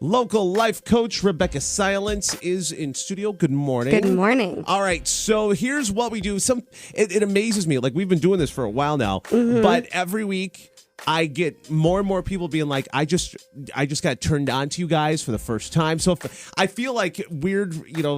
Local life coach Rebecca Silence is in studio. Good morning. Good morning. All right, so here's what we do. It amazes me. Like, we've been doing this for a while now, but every week I get more and more people being like, I just got turned on to you guys for the first time. So I feel like weird,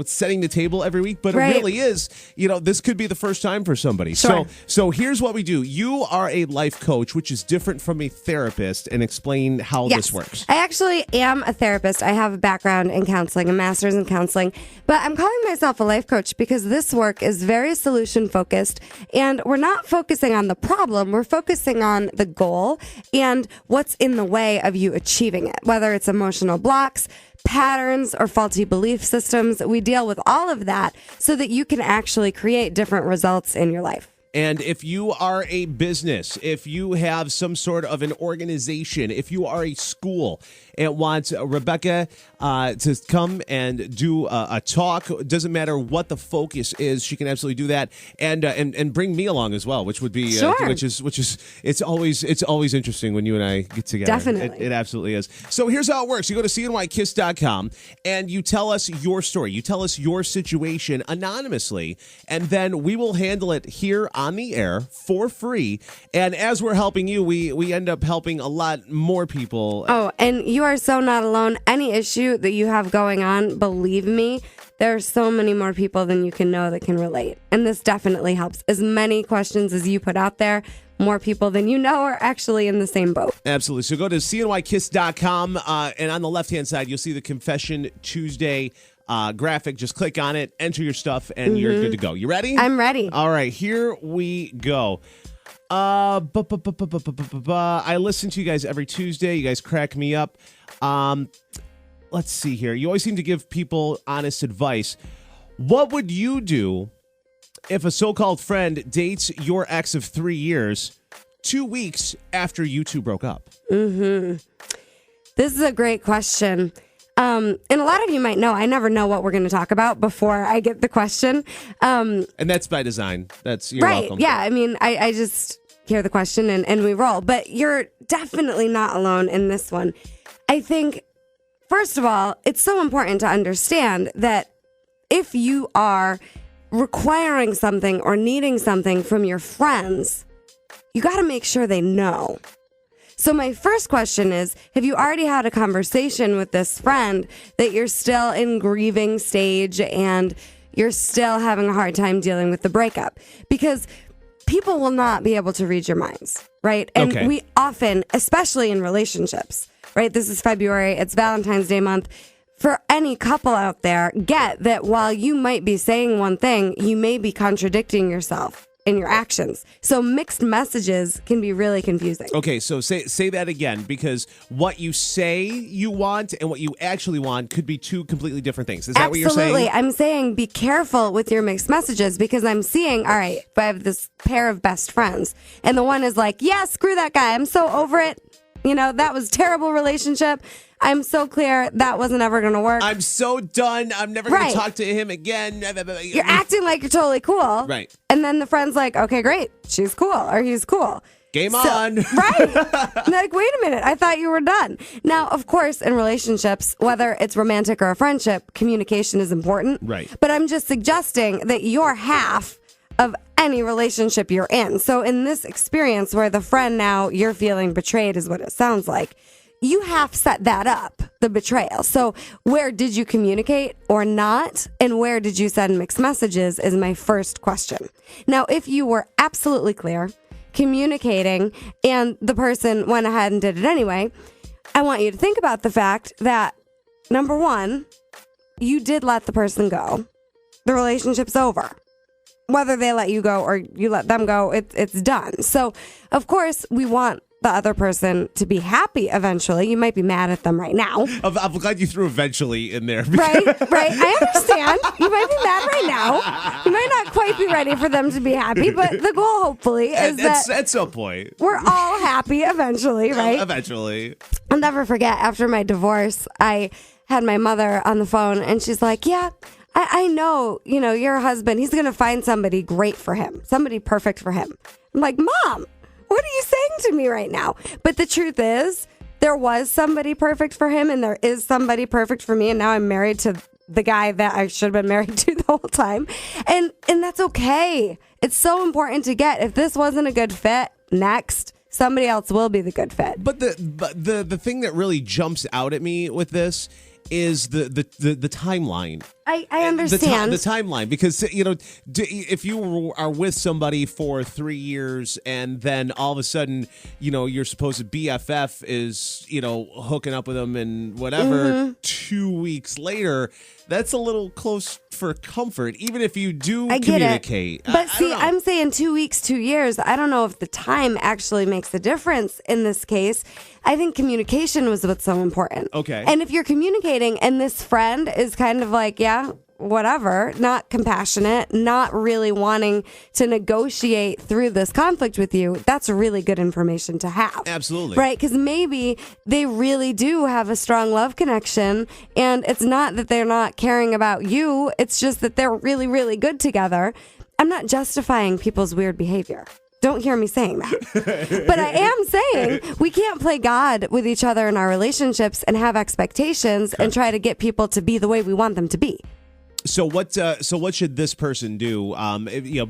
setting the table every week, but Right. it really is, this could be the first time for somebody. Sure. So here's what we do. You are a life coach, which is different from a therapist, and explain how this works. I actually am a therapist. I have a background in counseling, a master's in counseling, but I'm calling myself a life coach because this work is very solution focused, and we're not focusing on the problem. We're focusing on the goal and what's in the way of you achieving it, whether it's emotional blocks, patterns, or faulty belief systems. We deal with all of that so that you can actually create different results in your life. And if you are a business, if you have some sort of an organization, if you are a school and want Rebecca to come and do a talk, doesn't matter what the focus is, she can absolutely do that, and bring me along as well, which would be Sure. which is it's always interesting when you and I get together. Definitely. It absolutely is. So here's how it works. You go to cnykiss.com and you tell us your story. You tell us your situation anonymously, and then we will handle it here on the air for free. And as we're helping you, we end up helping a lot more people. Oh, and you are so not alone. Any issue that you have going on, believe me, there are so many more people than you can know that can relate. And this definitely helps. As many questions as you put out there, more people than you know are actually in the same boat. Absolutely. So go to cnykiss.com, and on the left-hand side, you'll see the Confession Tuesday graphic. Just click on it, enter your stuff, and you're good to go. You ready? I'm ready. All right, here we go. I listen to you guys every Tuesday. You guys crack me up. Let's see here. You always seem to give people honest advice. What would you do if a so-called friend dates your ex of 3 years 2 weeks after you two broke up? This is a great question. And a lot of you might know, I never know what we're going to talk about before I get the question. And that's by design. You're right. welcome. Yeah. I mean, I just hear the question and we roll. But you're definitely not alone in this one. I think, first of all, it's so important to understand that if you are requiring something or needing something from your friends, you got to make sure they know. So my first question is, have you already had a conversation with this friend that you're still in grieving stage and you're still having a hard time dealing with the breakup? Because people will not be able to read your minds, right? And we often, especially in relationships, right? This is February, it's Valentine's Day month. For any couple out there, get that while you might be saying one thing, you may be contradicting yourself in your actions. So mixed messages can be really confusing. Okay, so say that again, because what you say you want and what you actually want could be two completely different things. Is that what you're saying? Absolutely. I'm saying be careful with your mixed messages because I'm seeing, all right, if I have this pair of best friends and the one is like, yeah, screw that guy. I'm so over it. That was a terrible relationship. I'm so clear that wasn't ever going to work. I'm so done. I'm never going to talk to him again. You're acting like you're totally cool. Right. And then the friend's like, okay, great. She's cool or he's cool. Game on. Right. Like, wait a minute. I thought you were done. Now, of course, in relationships, whether it's romantic or a friendship, communication is important. Right. But I'm just suggesting that you're half of any relationship you're in. So in this experience where the friend now you're feeling betrayed is what it sounds like, you half set that up, the betrayal. So where did you communicate or not? And where did you send mixed messages is my first question. Now, if you were absolutely clear, communicating, and the person went ahead and did it anyway, I want you to think about the fact that, number one, you did let the person go. The relationship's over. Whether they let you go or you let them go, it's done. So, of course, we want the other person to be happy eventually. You might be mad at them right now. I'm glad you threw eventually in there. Right. I understand. You might be mad right now. You might not quite be ready for them to be happy, but the goal, hopefully, is that at some point we're all happy eventually, right? Eventually. I'll never forget, after my divorce, I had my mother on the phone, and she's like, yeah, I know, your husband, he's going to find somebody great for him, somebody perfect for him. I'm like, Mom, what are you saying to me right now? But the truth is, there was somebody perfect for him and there is somebody perfect for me, and now I'm married to the guy that I should have been married to the whole time. And that's okay. It's so important to get, if this wasn't a good fit, next, somebody else will be the good fit. But the thing that really jumps out at me with this is the timeline. I understand. The timeline, because, if you are with somebody for 3 years and then all of a sudden, your supposed BFF is, hooking up with them and whatever, 2 weeks later, that's a little close for comfort, even if you do communicate. But see, I'm saying 2 weeks, 2 years. I don't know if the time actually makes a difference in this case. I think communication was what's so important. Okay. And if you're communicating and this friend is kind of like, yeah, whatever, not compassionate, not really wanting to negotiate through this conflict with you, that's really good information to have. Absolutely. Right? Because maybe they really do have a strong love connection, and it's not that they're not caring about you, it's just that they're really, really good together. I'm not justifying people's weird behavior. Don't hear me saying that. But I am saying we can't play God with each other in our relationships and have expectations and try to get people to be the way we want them to be. So what should this person do?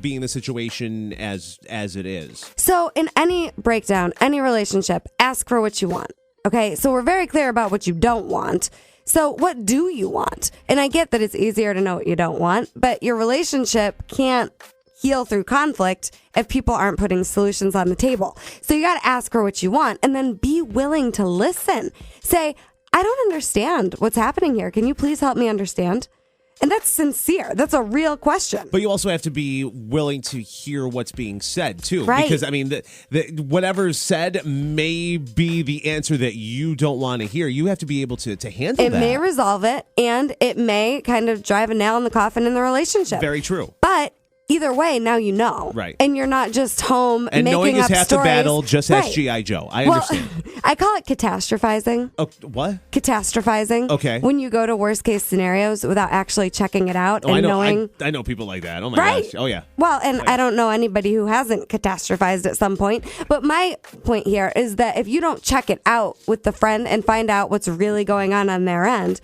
Being in the situation as it is. So in any breakdown, any relationship, ask for what you want. Okay, so we're very clear about what you don't want. So what do you want? And I get that it's easier to know what you don't want, but your relationship can't heal through conflict if people aren't putting solutions on the table. So you got to ask for what you want and then be willing to listen. Say, I don't understand what's happening here. Can you please help me understand? And that's sincere. That's a real question. But you also have to be willing to hear what's being said, too. Right. Because, I mean, whatever's said may be the answer that you don't want to hear. You have to be able to handle that. It may resolve it, and it may kind of drive a nail in the coffin in the relationship. Very true. But either way, now you know. Right. And you're not just home and making knowing is up half stories. the battle, just right. ask G.I. Joe. I understand. I call it catastrophizing. Oh, what? Catastrophizing. Okay. When you go to worst case scenarios without actually checking it out and knowing. I know people like that. Oh, my right. gosh. Oh, yeah. Well, and I don't know anybody who hasn't catastrophized at some point. But my point here is that if you don't check it out with the friend and find out what's really going on their end,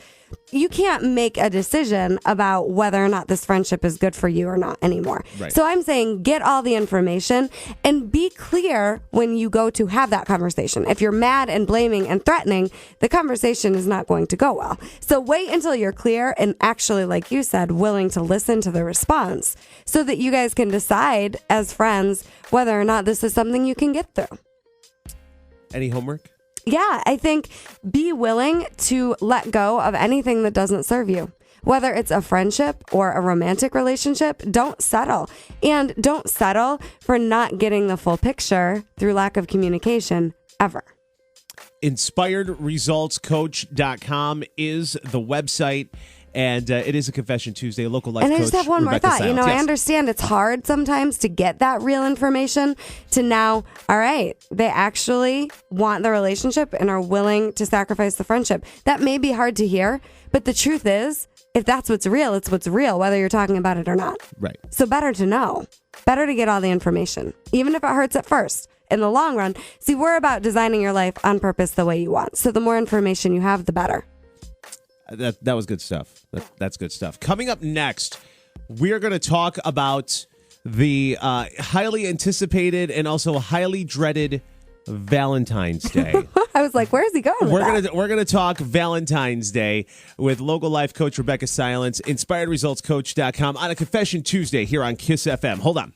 you can't make a decision about whether or not this friendship is good for you or not anymore. Right. So I'm saying get all the information and be clear when you go to have that conversation. If you're mad and blaming and threatening, the conversation is not going to go well. So wait until you're clear and actually, like you said, willing to listen to the response so that you guys can decide as friends whether or not this is something you can get through. Any homework? Yeah, I think be willing to let go of anything that doesn't serve you. Whether it's a friendship or a romantic relationship, don't settle. And don't settle for not getting the full picture through lack of communication ever. InspiredResultsCoach.com is the website. And it is a Confession Tuesday, local life coach. And I just have one more thought. Silence. Yes. I understand it's hard sometimes to get that real information to now, all right, they actually want the relationship and are willing to sacrifice the friendship. That may be hard to hear, but the truth is, if that's what's real, it's what's real, whether you're talking about it or not. Right. So better to know, better to get all the information, even if it hurts at first. In the long run, see, we're about designing your life on purpose the way you want. So the more information you have, the better. That was good stuff. That's good stuff. Coming up next, we're going to talk about the highly anticipated and also highly dreaded Valentine's Day. I was like, where is he going with that? We're gonna talk Valentine's Day with local life coach Rebecca Silence, InspiredResultsCoach.com on a Confession Tuesday here on Kiss FM. Hold on.